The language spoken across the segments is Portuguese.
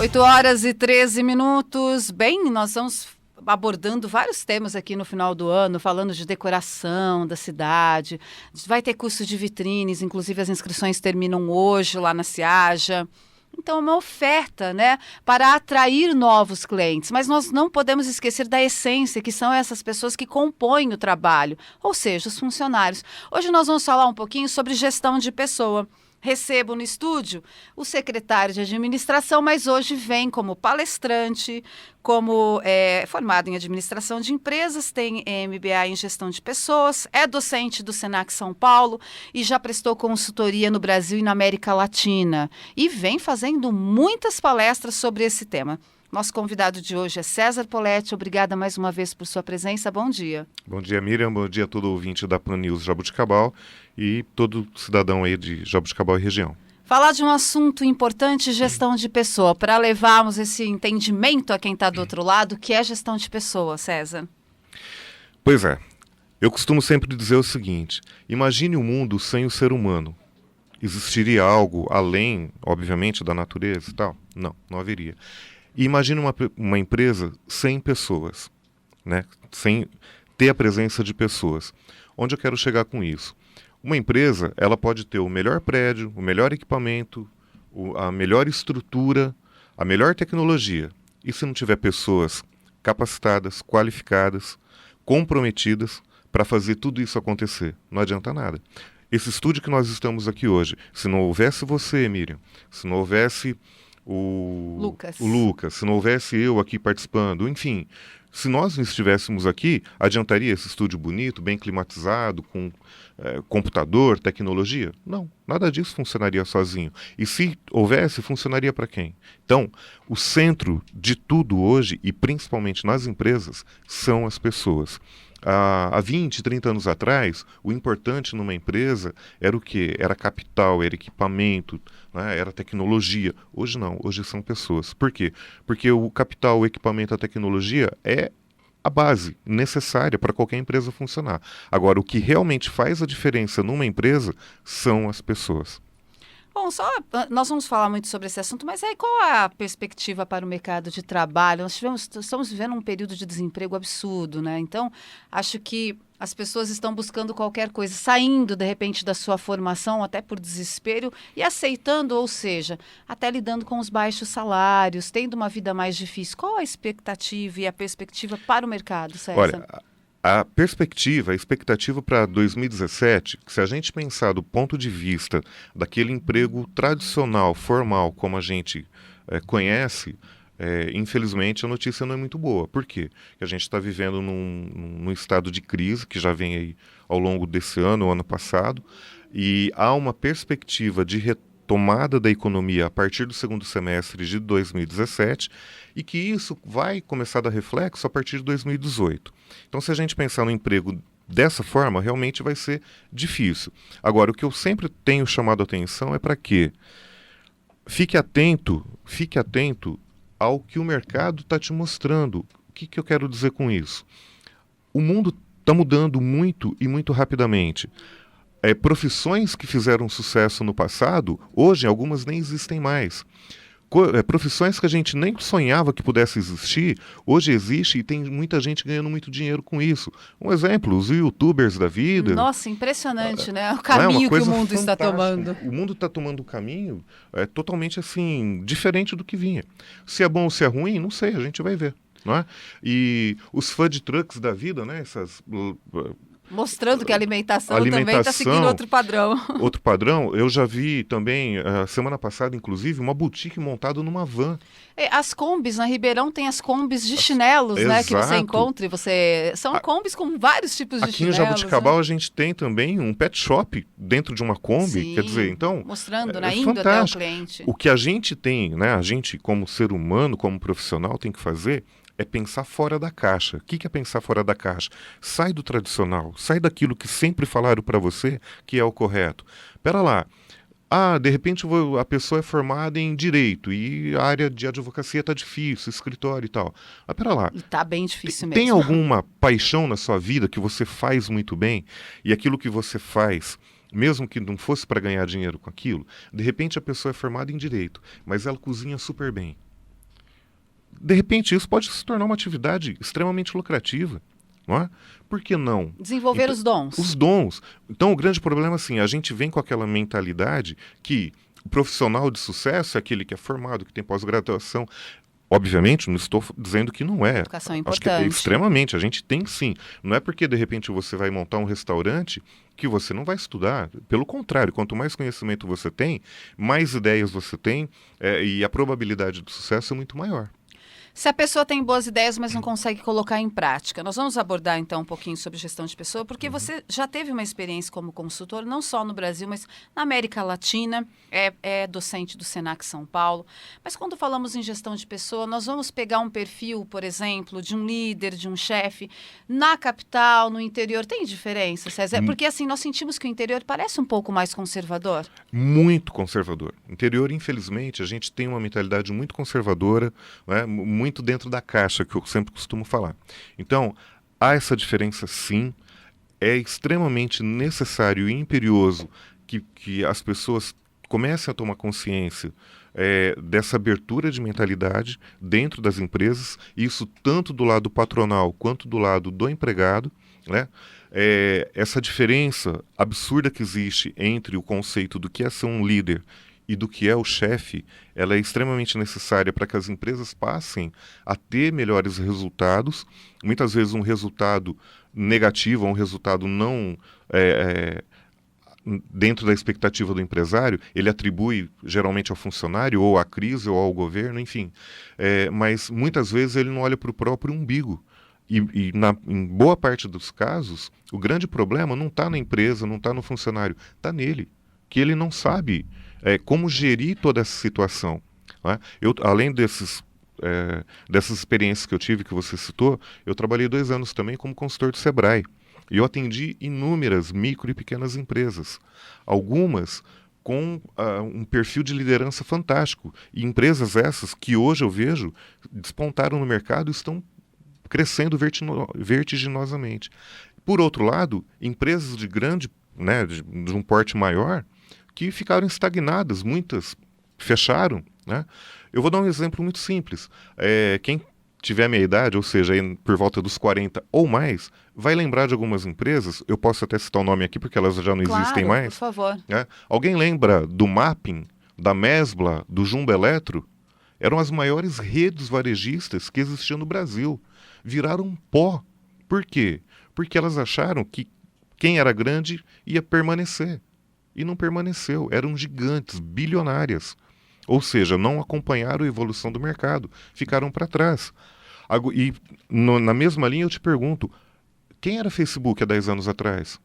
8h13. Bem, nós estamos abordando vários temas aqui no final do ano, falando de decoração da cidade. Vai ter curso de vitrines, inclusive as inscrições terminam hoje lá na Ciaja. Então, é uma oferta, né, para atrair novos clientes. Mas nós não podemos esquecer da essência, que são essas pessoas que compõem o trabalho, ou seja, os funcionários. Hoje nós vamos falar um pouquinho sobre gestão de pessoa. Recebo no estúdio o secretário de administração, mas hoje vem como palestrante, como formado em administração de empresas, tem MBA em gestão de pessoas, é docente do Senac São Paulo e já prestou consultoria no Brasil e na América Latina. E vem fazendo muitas palestras sobre esse tema. Nosso convidado de hoje é César Poletti. Obrigada mais uma vez por sua presença. Bom dia. Bom dia, Miriam. Bom dia a todo ouvinte da Pan News Jaboticabal e todo cidadão aí de Jaboticabal e região. Falar de um assunto importante, gestão de pessoa, para levarmos esse entendimento a quem está do outro lado, que é gestão de pessoa, César. Pois é. Eu costumo sempre dizer o seguinte: imagine um mundo sem o ser humano. Existiria algo além, obviamente, da natureza e tal? Não, não haveria. E imagine uma empresa sem pessoas, né? Sem ter a presença de pessoas. Onde eu quero chegar com isso? Uma empresa, ela pode ter o melhor prédio, o melhor equipamento, a melhor estrutura, a melhor tecnologia. E se não tiver pessoas capacitadas, qualificadas, comprometidas para fazer tudo isso acontecer, não adianta nada. Esse estúdio que nós estamos aqui hoje, se não houvesse você, Miriam, se não houvesse o Lucas, se não houvesse eu aqui participando, enfim, se nós não estivéssemos aqui, adiantaria esse estúdio bonito, bem climatizado, com computador, tecnologia? Não, nada disso funcionaria sozinho. E se houvesse, funcionaria para quem? Então, o centro de tudo hoje, e principalmente nas empresas, são as pessoas. Há 20, 30 anos atrás, o importante numa empresa era o quê? Era capital, era equipamento, né? Era tecnologia. Hoje não, hoje são pessoas. Por quê? Porque o capital, o equipamento, a tecnologia é a base necessária para qualquer empresa funcionar. Agora, o que realmente faz a diferença numa empresa são as pessoas. Bom, nós vamos falar muito sobre esse assunto, mas aí qual a perspectiva para o mercado de trabalho? Estamos vivendo um período de desemprego absurdo, né? Então, acho que as pessoas estão buscando qualquer coisa, saindo, de repente, da sua formação, até por desespero, e aceitando, ou seja, até lidando com os baixos salários, tendo uma vida mais difícil. Qual a expectativa e a perspectiva para o mercado, César? Olha, a expectativa para 2017, se a gente pensar do ponto de vista daquele emprego tradicional, formal, como a gente conhece, infelizmente a notícia não é muito boa. Por quê? Porque a gente está vivendo num estado de crise que já vem aí ao longo desse ano passado, e há uma perspectiva de retomada da economia a partir do segundo semestre de 2017 e que isso vai começar a dar reflexo a partir de 2018. Então, se a gente pensar no emprego dessa forma, realmente vai ser difícil. Agora, o que eu sempre tenho chamado a atenção é para quê? Fique atento ao que o mercado está te mostrando. O que eu quero dizer com isso? O mundo está mudando muito e muito rapidamente. Profissões que fizeram sucesso no passado, hoje algumas nem existem mais. Profissões que a gente nem sonhava que pudesse existir, hoje existe e tem muita gente ganhando muito dinheiro com isso. Um exemplo, os youtubers da vida. Nossa, impressionante, né? O caminho que o mundo fantástica. está tomando. O mundo está tomando um caminho totalmente assim, diferente do que vinha. Se é bom ou se é ruim, não sei, a gente vai ver. Não é? E os food trucks da vida, né? Mostrando que a alimentação também está seguindo outro padrão. Outro padrão, eu já vi também, semana passada, inclusive, uma boutique montada numa van. As combis, na Ribeirão tem as combis de chinelos, né, que você encontra. São combis com vários tipos de chinelos. Aqui em Jaboticabal, né? A gente tem também um pet shop dentro de uma Kombi. Sim, quer dizer, então, mostrando, né, indo até o cliente. O que a gente tem, né, a gente como ser humano, como profissional, tem que fazer é pensar fora da caixa. O que é pensar fora da caixa? Sai do tradicional, sai daquilo que sempre falaram para você que é o correto. Pera lá, de repente a pessoa é formada em direito e a área de advocacia está difícil, escritório e tal. Mas pera lá. E está bem difícil mesmo. Tem alguma paixão na sua vida que você faz muito bem e aquilo que você faz, mesmo que não fosse para ganhar dinheiro com aquilo, de repente a pessoa é formada em direito, mas ela cozinha super bem. De repente, isso pode se tornar uma atividade extremamente lucrativa. Não é? Por que não? Desenvolver os dons. Os dons. Então, o grande problema, assim, a gente vem com aquela mentalidade que o profissional de sucesso é aquele que é formado, que tem pós-graduação. Obviamente, não estou dizendo que não é. Educação é Acho que é importante. extremamente. A gente tem sim. Não é porque, de repente, você vai montar um restaurante que você não vai estudar. Pelo contrário, quanto mais conhecimento você tem, mais ideias você tem, e a probabilidade de sucesso é muito maior. Se a pessoa tem boas ideias, mas não consegue colocar em prática. Nós vamos abordar, então, um pouquinho sobre gestão de pessoa, porque você já teve uma experiência como consultor, não só no Brasil, mas na América Latina, é docente do Senac São Paulo. Mas quando falamos em gestão de pessoa, nós vamos pegar um perfil, por exemplo, de um líder, de um chefe, na capital, no interior. Tem diferença, César? Porque, assim, nós sentimos que o interior parece um pouco mais conservador. Muito conservador. Interior, infelizmente, a gente tem uma mentalidade muito conservadora, né? Muito dentro da caixa, que eu sempre costumo falar. Então, há essa diferença sim. É extremamente necessário e imperioso que as pessoas comecem a tomar consciência dessa abertura de mentalidade dentro das empresas, isso tanto do lado patronal quanto do lado do empregado, né? Essa diferença absurda que existe entre o conceito do que é ser um líder e do que é o chefe, ela é extremamente necessária para que as empresas passem a ter melhores resultados, muitas vezes um resultado negativo, um resultado não dentro da expectativa do empresário, ele atribui geralmente ao funcionário, ou à crise, ou ao governo, enfim. Mas muitas vezes ele não olha para o próprio umbigo. Em boa parte dos casos, o grande problema não está na empresa, não está no funcionário, está nele, que ele não sabe como gerir toda essa situação. Né? Além dessas experiências que eu tive, que você citou, eu trabalhei 2 anos também como consultor do Sebrae. E eu atendi inúmeras micro e pequenas empresas. Algumas com um perfil de liderança fantástico. E empresas essas que hoje eu vejo despontaram no mercado e estão crescendo vertiginosamente. Por outro lado, empresas de grande, né, de um porte maior, que ficaram estagnadas, muitas fecharam. Né? Eu vou dar um exemplo muito simples. Quem tiver a minha idade, ou seja, por volta dos 40 ou mais, vai lembrar de algumas empresas, eu posso até citar o nome aqui porque elas já não existem mais. Por favor. Né? Alguém lembra do Mapping, da Mesbla, do Jumbo Eletro? Eram as maiores redes varejistas que existiam no Brasil. Viraram pó. Por quê? Porque elas acharam que quem era grande ia permanecer. E não permaneceu. Eram gigantes, bilionárias. Ou seja, não acompanharam a evolução do mercado. Ficaram para trás. E na mesma linha eu te pergunto, quem era Facebook há 10 anos atrás?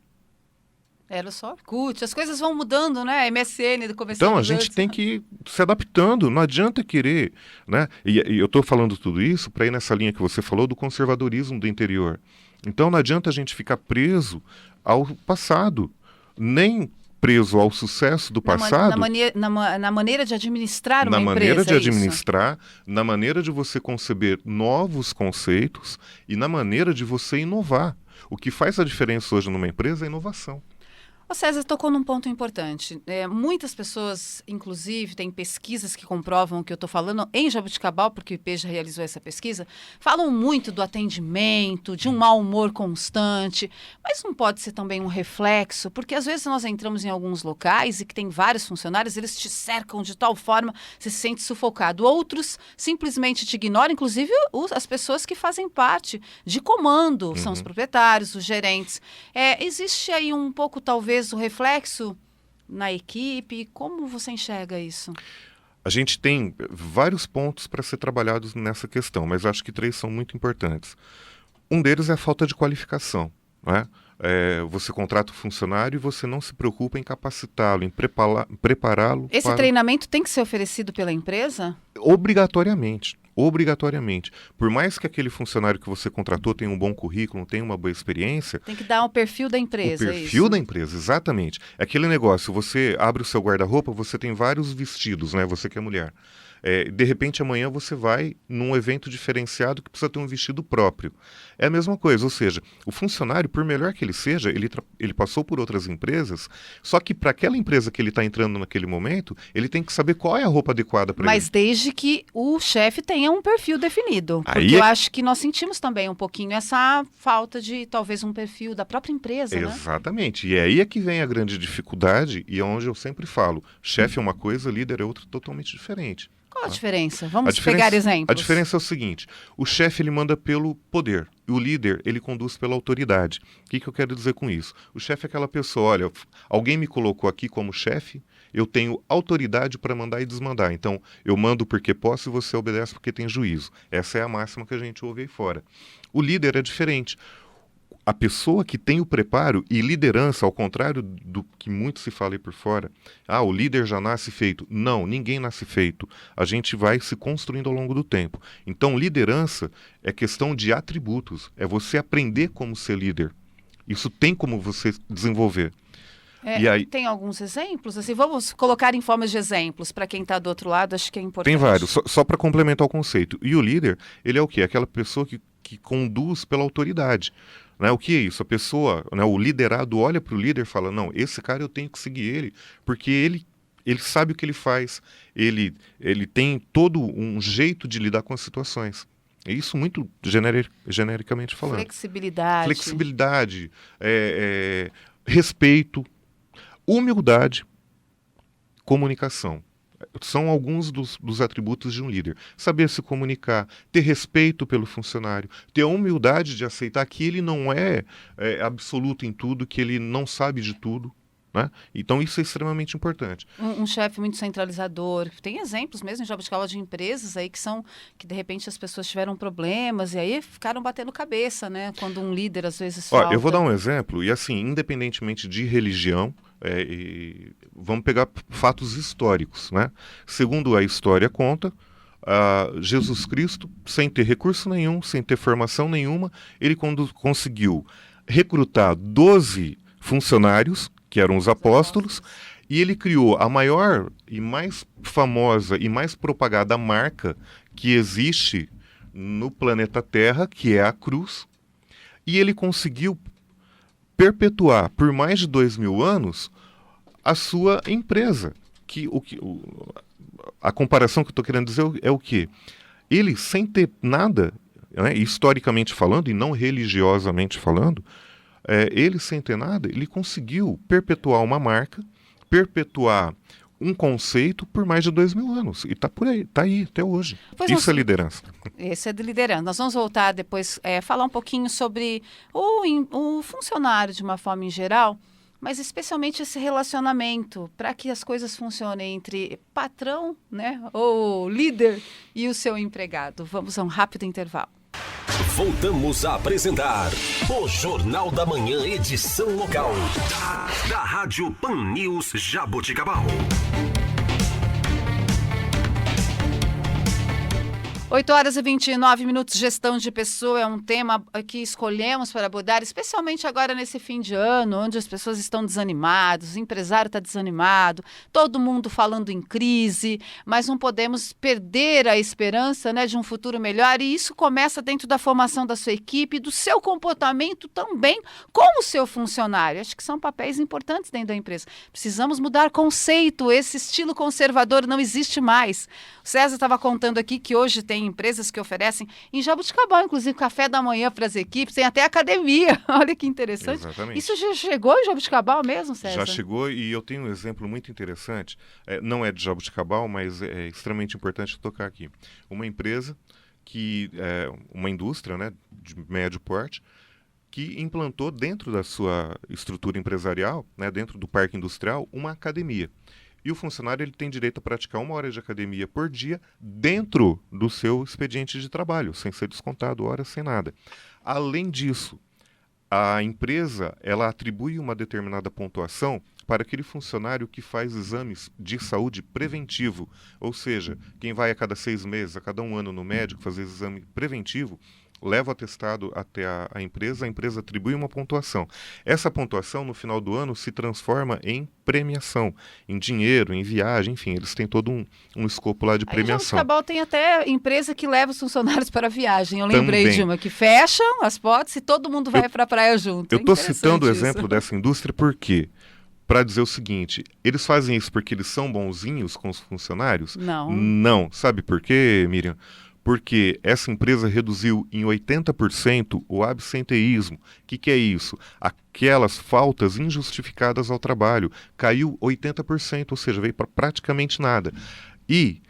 Era só Orkut. As coisas vão mudando, né? MSN do começo. Então, a gente tem que ir se adaptando. Não adianta querer, né? E eu estou falando tudo isso para ir nessa linha que você falou do conservadorismo do interior. Então, não adianta a gente ficar preso ao passado, nem preso ao sucesso do passado. Na maneira de administrar uma empresa. Na maneira de administrar, na maneira de você conceber novos conceitos e na maneira de você inovar. O que faz a diferença hoje numa empresa é a inovação. O César tocou num ponto importante. Muitas pessoas, inclusive, têm pesquisas que comprovam o que eu estou falando em Jaboticabal, porque o IP já realizou essa pesquisa, falam muito do atendimento, de um mau humor constante, mas não pode ser também um reflexo, porque às vezes nós entramos em alguns locais e que tem vários funcionários, eles te cercam de tal forma, você se sente sufocado. Outros simplesmente te ignoram, inclusive as pessoas que fazem parte de comando, são os proprietários, os gerentes. Existe aí um pouco, talvez, o reflexo na equipe? Como você enxerga isso? A gente tem vários pontos para ser trabalhados nessa questão, mas acho que 3 são muito importantes. Um deles é a falta de qualificação. Né? Você contrata o funcionário e você não se preocupa em capacitá-lo, em prepará-lo. Esse treinamento tem que ser oferecido pela empresa? Obrigatoriamente. Obrigatoriamente. Por mais que aquele funcionário que você contratou tenha um bom currículo, tenha uma boa experiência... Tem que dar o perfil da empresa. O perfil da empresa, exatamente. É aquele negócio, você abre o seu guarda-roupa, você tem vários vestidos, né? Você que é mulher. De repente, amanhã você vai num evento diferenciado que precisa ter um vestido próprio. É a mesma coisa, ou seja, o funcionário, por melhor que ele seja, ele passou por outras empresas, só que para aquela empresa que ele está entrando naquele momento, ele tem que saber qual é a roupa adequada para ele. Mas desde que o chefe tenha um perfil definido. Porque eu acho que nós sentimos também um pouquinho essa falta de, talvez, um perfil da própria empresa, né? Exatamente. E aí é que vem a grande dificuldade e é onde eu sempre falo, chefe é uma coisa, líder é outra totalmente diferente. Qual a diferença? Vamos pegar exemplos. A diferença é o seguinte, o chefe ele manda pelo poder e o líder ele conduz pela autoridade. O que eu quero dizer com isso? O chefe é aquela pessoa, olha, alguém me colocou aqui como chefe, eu tenho autoridade para mandar e desmandar. Então, eu mando porque posso e você obedece porque tem juízo. Essa é a máxima que a gente ouve aí fora. O líder é diferente. A pessoa que tem o preparo e liderança, ao contrário do que muito se fala aí por fora, o líder já nasce feito. Não, ninguém nasce feito. A gente vai se construindo ao longo do tempo. Então, liderança é questão de atributos. É você aprender como ser líder. Isso tem como você desenvolver. E aí, tem alguns exemplos? Assim, vamos colocar em formas de exemplos para quem está do outro lado, acho que é importante. Tem vários, só para complementar o conceito. E o líder, ele é o quê? Aquela pessoa que conduz pela autoridade. Né? O que é isso? A pessoa, né, o liderado olha para o líder e fala, não, esse cara eu tenho que seguir ele, porque ele sabe o que ele faz, ele tem todo um jeito de lidar com as situações. É isso muito genericamente falando. Flexibilidade, respeito, humildade, comunicação. São alguns dos atributos de um líder. Saber se comunicar, ter respeito pelo funcionário, ter a humildade de aceitar que ele não é absoluto em tudo, que ele não sabe de tudo. Né? Então isso é extremamente importante. Um chefe muito centralizador. Tem exemplos mesmo em jabuticaba de empresas aí que de repente as pessoas tiveram problemas e aí ficaram batendo cabeça, né? Quando um líder às vezes falta. Eu vou dar um exemplo e assim, independentemente de religião, vamos pegar fatos históricos, né? Segundo a história conta, Jesus Cristo, sem ter recurso nenhum, sem ter formação nenhuma, ele conseguiu recrutar 12 funcionários, que eram os apóstolos, e ele criou a maior e mais famosa e mais propagada marca que existe no planeta Terra, que é a cruz, e ele conseguiu perpetuar por mais de 2000 anos a sua empresa. A comparação que eu estou querendo dizer é o quê? Ele, sem ter nada, né, historicamente falando, e não religiosamente falando, ele, sem ter nada, ele conseguiu perpetuar uma marca, perpetuar um conceito por mais de 2000 anos. E está por aí, está aí até hoje. Isso é liderança. Isso é de liderança. Nós vamos voltar depois, falar um pouquinho sobre o funcionário de uma forma em geral, mas especialmente esse relacionamento, para que as coisas funcionem entre patrão, né, ou líder e o seu empregado. Vamos a um rápido intervalo. Voltamos a apresentar o Jornal da Manhã, edição local, da Rádio Pan News Jaboticabal. 8h29, gestão de pessoa é um tema que escolhemos para abordar, especialmente agora nesse fim de ano, onde as pessoas estão desanimadas, o empresário está desanimado, todo mundo falando em crise, mas não podemos perder a esperança, né, de um futuro melhor, e isso começa dentro da formação da sua equipe, do seu comportamento também com o seu funcionário. Acho que são papéis importantes dentro da empresa. Precisamos mudar conceito, esse estilo conservador não existe mais. O César estava contando aqui que hoje tem empresas que oferecem, em Jaboticabal, inclusive, café da manhã para as equipes, tem até academia. Olha que interessante. Exatamente. Isso já chegou em Jaboticabal mesmo, César? Já chegou e eu tenho um exemplo muito interessante. Não é de Jaboticabal, mas é extremamente importante tocar aqui. Uma empresa uma indústria, né, de médio porte, que implantou dentro da sua estrutura empresarial, né, dentro do parque industrial, uma academia. E o funcionário ele tem direito a praticar 1 hora de academia por dia dentro do seu expediente de trabalho, sem ser descontado horas, sem nada. Além disso, a empresa ela atribui uma determinada pontuação para aquele funcionário que faz exames de saúde preventivo. Ou seja, quem vai a cada 6 meses, a cada 1 ano no médico fazer exame preventivo, leva o atestado até a empresa atribui uma pontuação. Essa pontuação, no final do ano, se transforma em premiação, em dinheiro, em viagem, enfim, eles têm todo um escopo lá de Aí premiação. Jabuticabal tem até empresa que leva os funcionários para a viagem. Eu lembrei Também. de uma que fecham as portas e todo mundo vai para a praia junto. Eu É estou interessante citando o isso. exemplo dessa indústria porque, para dizer o seguinte, eles fazem isso porque eles são bonzinhos com os funcionários? Não. Não. Sabe por quê, Miriam? Porque essa empresa reduziu em 80% o absenteísmo. O que é isso? Aquelas faltas injustificadas ao trabalho. Caiu 80%, ou seja, veio para praticamente nada. E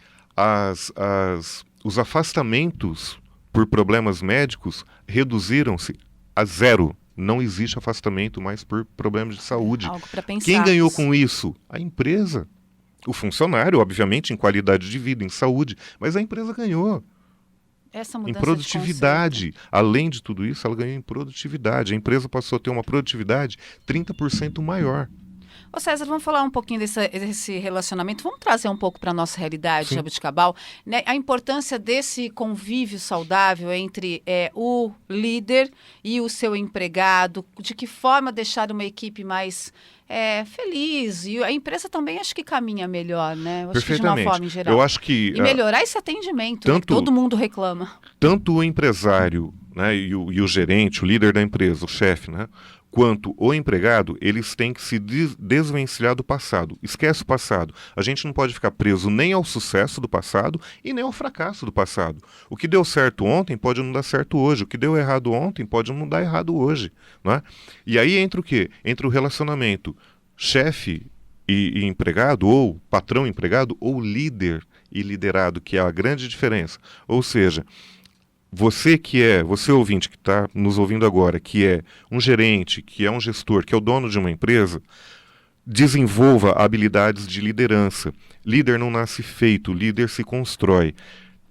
os afastamentos por problemas médicos reduziram-se a zero. Não existe afastamento mais por problemas de saúde. Algo para pensar. Quem ganhou com isso? A empresa. O funcionário, obviamente, em qualidade de vida, em saúde, mas a empresa ganhou. Essa Em mudança produtividade. Além de tudo isso, ela ganhou em produtividade. A empresa passou a ter uma produtividade 30% maior. Ô César, vamos falar um pouquinho desse relacionamento. Vamos trazer um pouco para a nossa realidade, Sim. Jabuticabal, né? A importância desse convívio saudável entre o líder e o seu empregado, de que forma deixar uma equipe mais feliz. E a empresa também acho que caminha melhor, né? Eu acho que de uma forma em geral. Eu acho que E melhorar esse atendimento, né, que todo mundo reclama. tanto o empresário, né, e o gerente, o líder da empresa, o chefe, né, quanto o empregado, eles têm que se desvencilhar do passado. Esquece o passado. A gente não pode ficar preso nem ao sucesso do passado e nem ao fracasso do passado. O que deu certo ontem pode não dar certo hoje. O que deu errado ontem pode não dar errado hoje. Não é? E aí entra o quê? Entra o relacionamento chefe e empregado, ou patrão e empregado, ou líder e liderado, que é a grande diferença. Ou seja, você ouvinte que está nos ouvindo agora, que é um gerente, que é um gestor, que é o dono de uma empresa, desenvolva habilidades de liderança. Líder não nasce feito, líder se constrói.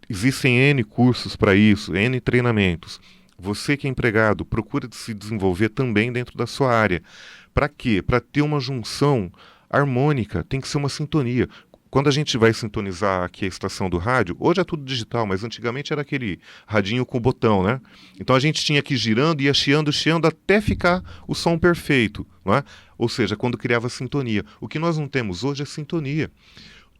Existem N cursos para isso, N treinamentos. Você que é empregado, procura se desenvolver também dentro da sua área. Para quê? Para ter uma junção harmônica, tem que ser uma sintonia. Quando a gente vai sintonizar aqui a estação do rádio, hoje é tudo digital, mas antigamente era aquele radinho com botão, né? Então a gente tinha que ir girando, ia chiando até ficar o som perfeito, não é? Ou seja, quando criava sintonia. O que nós não temos hoje é sintonia.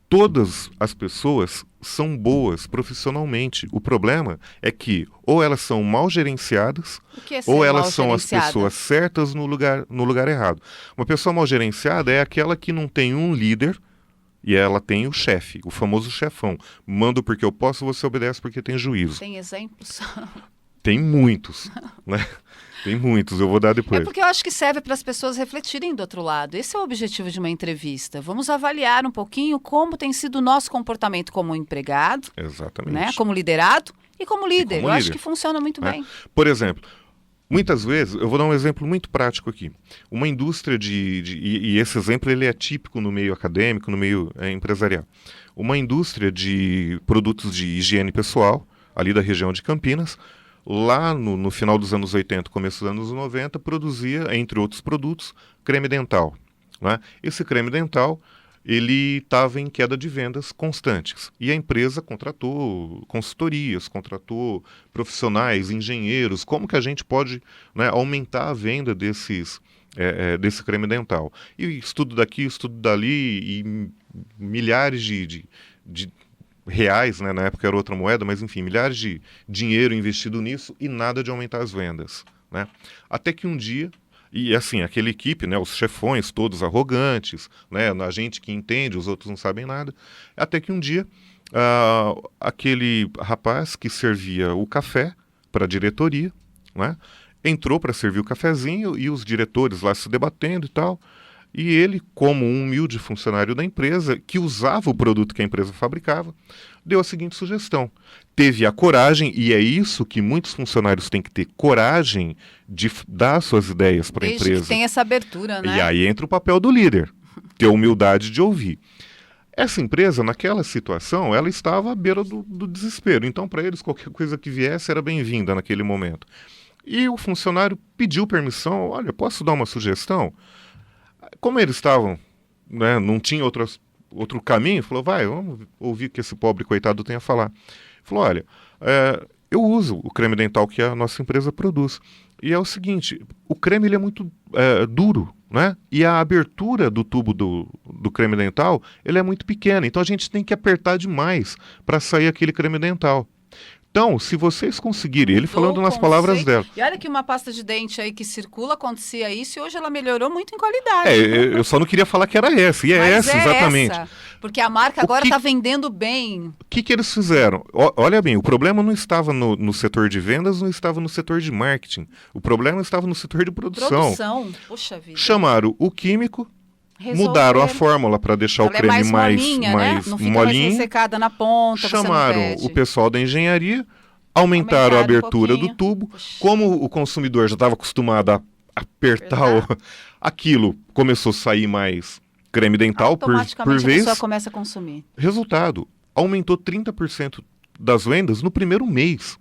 Todas as pessoas são boas profissionalmente. O problema é que ou elas são mal gerenciadas, ou elas são as pessoas certas no lugar errado. Uma pessoa mal gerenciada é aquela que não tem um líder, e ela tem o chefe, o famoso chefão. Mando porque eu posso, você obedece porque tem juízo. Tem exemplos? Tem muitos, né? Tem muitos, eu vou dar depois. É porque eu acho que serve para as pessoas refletirem do outro lado. Esse é o objetivo de uma entrevista. Vamos avaliar um pouquinho como tem sido o nosso comportamento como empregado, Exatamente. né? Como liderado e como líder. Eu acho que funciona muito bem. Por exemplo, muitas vezes, eu vou dar um exemplo muito prático aqui. Uma indústria e esse exemplo ele é típico no meio acadêmico, no meio empresarial. Uma indústria de produtos de higiene pessoal, ali da região de Campinas, lá no final dos anos 80, começo dos anos 90, produzia, entre outros produtos, creme dental. Né? Esse creme dental, ele estava em queda de vendas constantes. E a empresa contratou consultorias, contratou profissionais, engenheiros. Como que a gente pode, né, aumentar a venda desse creme dental? E estudo daqui, estudo dali, e milhares de reais, né, na época era outra moeda, mas enfim, milhares de dinheiro investido nisso e nada de aumentar as vendas. Né? Até que um dia... E assim, aquela equipe, né, os chefões todos arrogantes, né, a gente que entende, os outros não sabem nada. Até que um dia, aquele rapaz que servia o café para a diretoria, né, entrou para servir o cafezinho e os diretores lá se debatendo e tal. E ele, como um humilde funcionário da empresa, que usava o produto que a empresa fabricava, deu a seguinte sugestão. Teve a coragem, e é isso que muitos funcionários têm que ter, coragem de dar suas ideias para a empresa. Desde que tem essa abertura, né? E aí entra o papel do líder, ter a humildade de ouvir. Essa empresa, naquela situação, ela estava à beira do desespero. Então, para eles, qualquer coisa que viesse era bem-vinda naquele momento. E o funcionário pediu permissão, olha, posso dar uma sugestão? Como eles estavam, né, não tinha outro caminho, falou, vamos ouvir o que esse pobre coitado tem a falar. Falou, olha, eu uso o creme dental que a nossa empresa produz. E é o seguinte, o creme ele é muito duro, né? E a abertura do tubo do creme dental, ele é muito pequena. Então a gente tem que apertar demais para sair aquele creme dental. Então, se vocês conseguirem, ele falando nas palavras dela. E olha que uma pasta de dente aí que circula, acontecia isso, e hoje ela melhorou muito em qualidade. Eu só não queria falar que era essa, e Mas essa, exatamente. Essa, porque a marca agora está vendendo bem. O que eles fizeram? Olha bem, o problema não estava no setor de vendas, não estava no setor de marketing. O problema estava no setor de produção. Poxa vida. Chamaram o químico, mudaram a fórmula para deixar o creme mais molinha, né? Não fica mais ressecada na ponta. Chamaram o pessoal da engenharia, aumentaram a abertura do tubo. Puxa. Como o consumidor já estava acostumado a apertar aquilo, começou a sair mais creme dental por vez. Automaticamente a pessoa começa a consumir. Resultado, aumentou 30% das vendas no primeiro mês.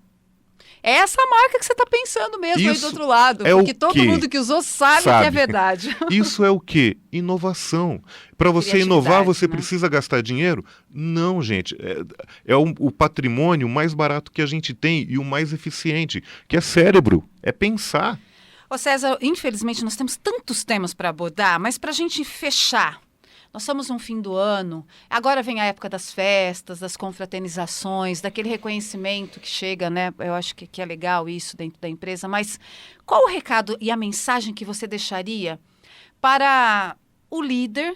É essa marca que você está pensando mesmo aí do outro lado. Porque todo mundo que usou sabe que é verdade. Isso é o quê? Inovação. Para você inovar, você precisa gastar dinheiro? Não, gente. É o patrimônio mais barato que a gente tem e o mais eficiente, que é cérebro. É pensar. Ô César, infelizmente nós temos tantos temas para abordar, mas para a gente fechar, nós estamos no fim do ano, agora vem a época das festas, das confraternizações, daquele reconhecimento que chega, né? Eu acho que é legal isso dentro da empresa, mas qual o recado e a mensagem que você deixaria para o líder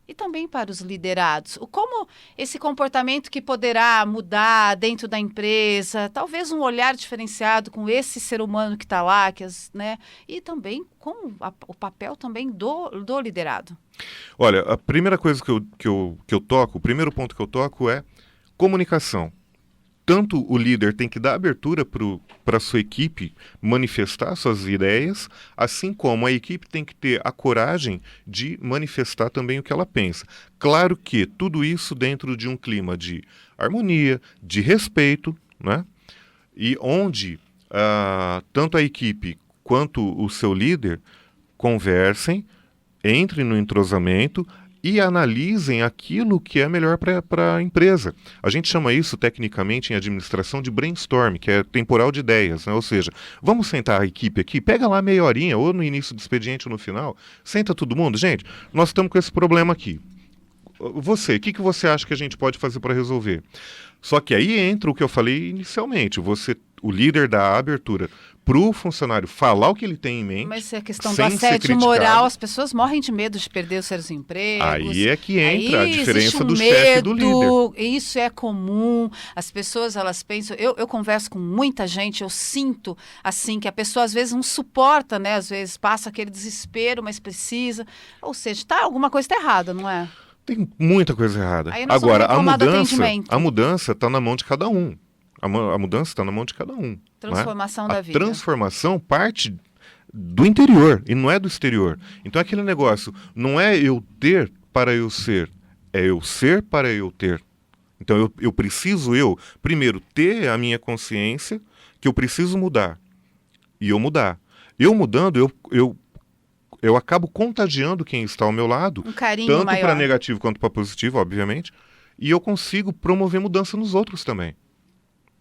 e também para os liderados? Como esse comportamento que poderá mudar dentro da empresa, talvez um olhar diferenciado com esse ser humano que está lá, né? E também com o papel também do liderado. Olha, a primeira coisa que eu toco, o primeiro ponto que eu toco é comunicação. Tanto o líder tem que dar abertura para a sua equipe manifestar suas ideias, assim como a equipe tem que ter a coragem de manifestar também o que ela pensa. Claro que tudo isso dentro de um clima de harmonia, de respeito, né? E onde tanto a equipe quanto o seu líder conversem, entrem no entrosamento e analisem aquilo que é melhor para a empresa. A gente chama isso, tecnicamente, em administração, de brainstorm, que é temporal de ideias, né? Ou seja, vamos sentar a equipe aqui, pega lá meia horinha, ou no início do expediente ou no final, senta todo mundo. Gente, nós estamos com esse problema aqui. Você, o que você acha que a gente pode fazer para resolver? Só que aí entra o que eu falei inicialmente, o líder dá a abertura para o funcionário falar o que ele tem em mente. Mas a questão do assédio moral, as pessoas morrem de medo de perder os seus empregos. Aí é que entra a diferença do chefe e do líder. Isso é comum. As pessoas, elas pensam... Eu converso com muita gente, eu sinto assim que a pessoa às vezes não suporta, né? Às vezes passa aquele desespero, mas precisa. Ou seja, alguma coisa está errada, não é? Tem muita coisa errada. Agora, a mudança está na mão de cada um. A mudança está na mão de cada um. Transformação da vida. A transformação parte do interior e não é do exterior. Então aquele negócio não é eu ter para eu ser, é eu ser para eu ter. Então eu preciso primeiro ter a minha consciência que eu preciso mudar. E eu mudar. Eu mudando, eu acabo contagiando quem está ao meu lado. Um carinho tanto maior. para negativo quanto para positivo, obviamente. E eu consigo promover mudança nos outros também.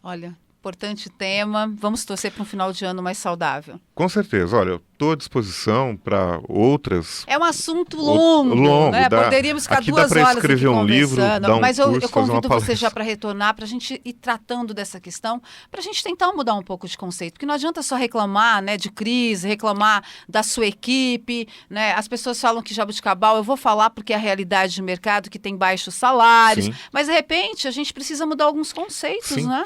Olha, importante tema. Vamos torcer para um final de ano mais saudável. Com certeza. Olha, eu estou à disposição para outras... É um assunto longo, né? Poderíamos ficar 2 horas escrever aqui um livro, dar um mas curso, eu convido fazer uma você já para retornar, para a gente ir tratando dessa questão, para a gente tentar mudar um pouco de conceito. Porque não adianta só reclamar, né, de crise, reclamar da sua equipe, né? As pessoas falam que jabuticabal, eu vou falar porque é a realidade de mercado, que tem baixos salários, Sim. mas de repente a gente precisa mudar alguns conceitos, Sim. né?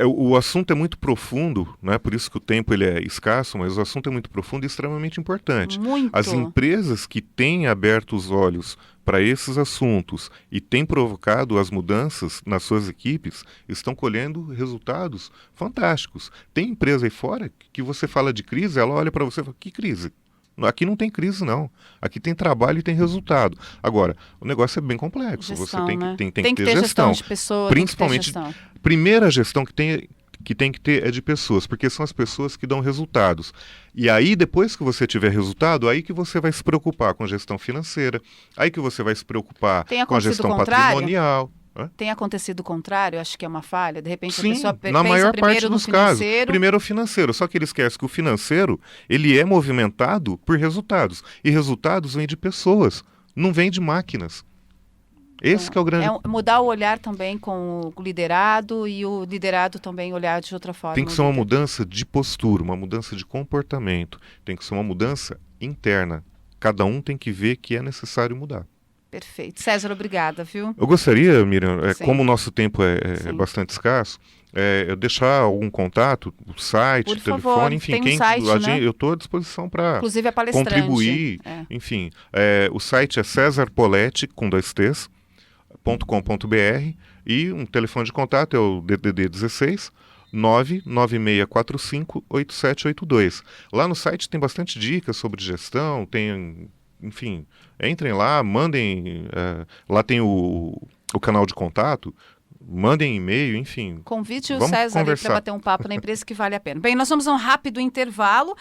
O assunto é muito profundo, né? Por isso que o tempo ele é escasso, mas o assunto é muito profundo e extremamente importante. Muito. As empresas que têm aberto os olhos para esses assuntos e têm provocado as mudanças nas suas equipes estão colhendo resultados fantásticos. Tem empresa aí fora que você fala de crise, ela olha para você e fala, que crise? Aqui não tem crise, não. Aqui tem trabalho e tem resultado. Agora, o negócio é bem complexo. Gestão, você tem né? que ter gestão de pessoas, principalmente, tem que ter gestão. Primeira gestão que tem que ter é de pessoas, porque são as pessoas que dão resultados. E aí, depois que você tiver resultado, aí que você vai se preocupar com a gestão financeira, aí que você vai se preocupar com a gestão patrimonial. Tem acontecido o contrário? Acho que é uma falha. De repente Sim, a pessoa na pensa maior primeiro parte no dos casos. financeiro. Primeiro é o financeiro, só que ele esquece que o financeiro ele é movimentado por resultados. E resultados vêm de pessoas, não vem de máquinas. Esse que é o grande... mudar o olhar também com o liderado e o liderado também olhar de outra forma. Tem que ser uma mudança de postura, uma mudança de comportamento. Tem que ser uma mudança interna. Cada um tem que ver que é necessário mudar. Perfeito. César, obrigada, viu? Eu gostaria, Miriam, Sim. como o nosso tempo é bastante escasso, eu deixar algum contato, o site, Por telefone, favor, enfim, tem um quem site, né? eu estou à disposição para Inclusive a palestrante. contribuir. Enfim, o site é cesarpoletti, com 2 T's, .com.br, e um telefone de contato é o DDD 16 996458782. Lá no site tem bastante dicas sobre gestão, enfim, entrem lá, mandem, lá tem o canal de contato, mandem e-mail, enfim. Convite o vamos César para conversar. bater um papo na empresa que vale a pena. Bem, nós vamos a um rápido intervalo.